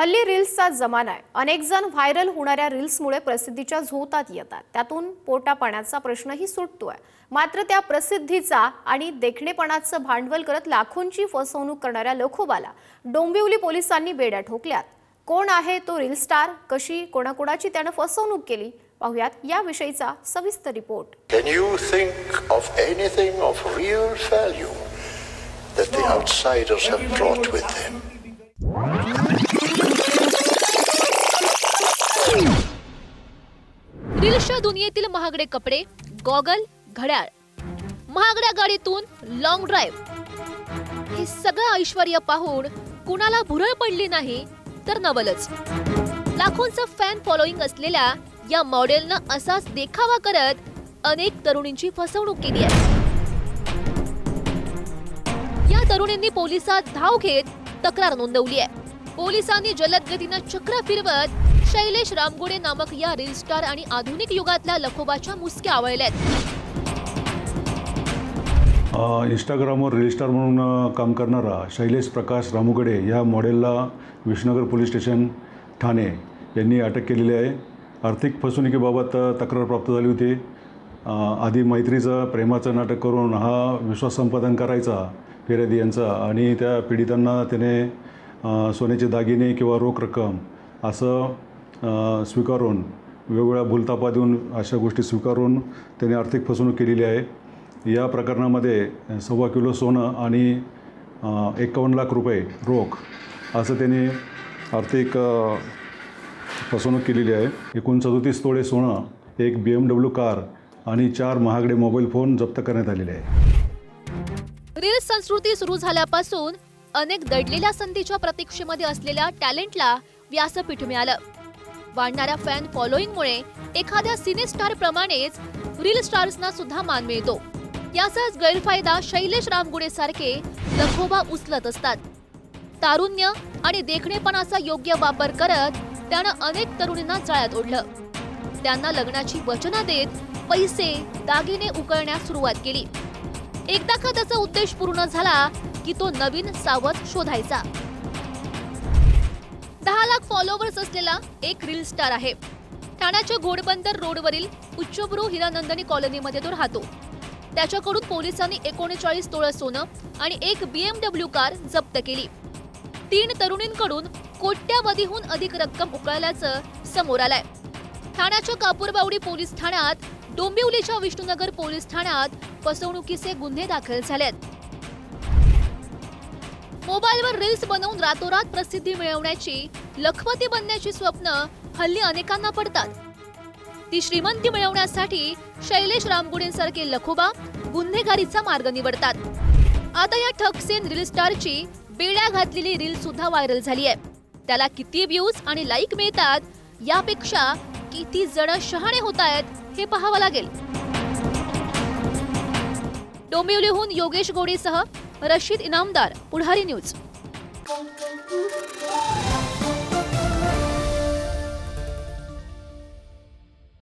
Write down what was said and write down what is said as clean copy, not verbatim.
हल्ली रील्सचा जमाना आहे। अनेक जण व्हायरल होणाऱ्या रील्समुळे प्रसिद्धीच्या झोतात येतात। त्यातून पोटापाण्याचा प्रश्नही सुटतोय। मात्र त्या प्रसिद्धीचा आणि देखणेपणाचं भांडवल करत लाखोंची फसवणूक करणाऱ्या लखोबाला डोंबिवली पोलिसांनी बेड्या ठोकल्यात। कोण आहे तो रील स्टार, कशी कोणाकोणाची त्याने फसवणूक केली, पाहूयात याविषयीचा सविस्तर report. Can you think of anything of real value that the outsiders have brought with them? रील्सच्या दुनियेतील महागडे कपडे, गॉगल, घड्याळ, महागड्या गाडीतून लॉंग ड्राईव्ह, हे सगळं ऐश्वर्य पाहून कुणाला भुरळ पडली नाही तर नवलच। लाखोंचं फॅन फॉलोइंग असलेल्या या मॉडेलनं असाच देखावा करत अनेक तरुणींची फसवणूक केली आहे। या तरुणींनी पोलिसात धाव घेत तक्रार नोंदवली आहे। पोलिसांनी जलद गतीनं चक्र फिरवत शैलेश रामगुडे नामक या रील स्टार आणि आधुनिक युगातल्या लखोबाच्या मुसक्या आवळल्यात। इंस्टाग्रामवर रील स्टार म्हणून काम करणारा शैलेश प्रकाश रामगुडे या मॉडेलला विष्णुनगर पोलीस स्टेशन ठाणे यांनी अटक केलेली आहे। आर्थिक फसवणुकीबाबत तक्रार प्राप्त झाली होती। आधी मैत्रीचं प्रेमाचं नाटक करून हा विश्वास संपादन करायचा फिर्यादी यांचा आणि त्या पीडितांना त्याने सोन्याचे दागिने किंवा रोख रक्कम असं स्वीकारून वेगवेगळ्या भूलथापा देऊन अशा गोष्टी स्वीकारून त्याने आर्थिक फसवणूक केलेली आहे। या प्रकरणामध्ये 1.25 किलो सोनं आणि 51 लाख रुपये रोख असं त्याने आर्थिक फसवणूक केलेली आहे। एकूण 37 तोळे सोनं, एक BMW कार आणि 4 महागडे मोबाईल फोन जप्त करण्यात आलेले आहे। रील्स संस्कृती सुरू झाल्यापासून अनेक दडलेल्या संधीच्या प्रतीक्षेमध्ये असलेल्या टॅलेंटला व्यासपीठ मिळालं। वाढणाऱ्या फॅन फॉलोइंगमुळे एखाद्या सिने स्टार प्रमाणेच रील स्टार्सना सुद्धा मान मिळतो। याचाच गैरफायदा शैलेश रामगुडे सारखे लखोबा उचलत असतात। तारुण्य आणि देखणेपणाचा योग्य वापर करत त्यानं अनेक तरुणींना जाळ्यात ओढलं। त्यांना लग्नाची वचनं देत पैसे दागिने उकळण्यास सुरुवात केली। एकदा का त्याचा उद्देश पूर्ण झाला की तो नवीन सावध शोधायचा। 10 लाख फॉलोअर्स असलेला एक रील स्टार आहे। ठाण्याच्या घोडबंदर रोडवरील उच्चभ्रू हिरानंदनी कॉलनीमध्ये तो राहतो। त्याच्याकडून पोलिसांनी 39 तोळे सोनं आणि एक BMW कार जप्त केली। 3 तरुणींकडून कोट्यावधीहून अधिक रक्कम उकळल्याचं समोर आलंय। ठाण्याच्या कापूरबावडी पोलीस ठाण्यात, डोंबिवलीच्या विष्णुनगर पोलीस ठाण्यात फसवणुकीचे गुन्हे दाखल झालेत। मोबाईलवर रील्स बनवून रातोरात प्रसिद्धी मिळवण्याची, लखपती बनण्याची स्वप्न हल्ली अनेकांना पडतात। ती श्रीमंती मिळवण्यासाठी शैलेश रामगुडेंसारखे लखोबा गुन्हेगारीचा मार्ग निवडतात। आता या ठगसेन रील स्टारची बेड्या घातलेली रील सुद्धा व्हायरल झाली आहे। त्याला किती व्ह्यूज आणि लाईक मिळतात यापेक्षा किती जण शहाणे होतायत हे पाहावं लागेल। डोंबिवलीहून योगेश गोडेसह रशीद इनामदार, पुढारी न्यूज।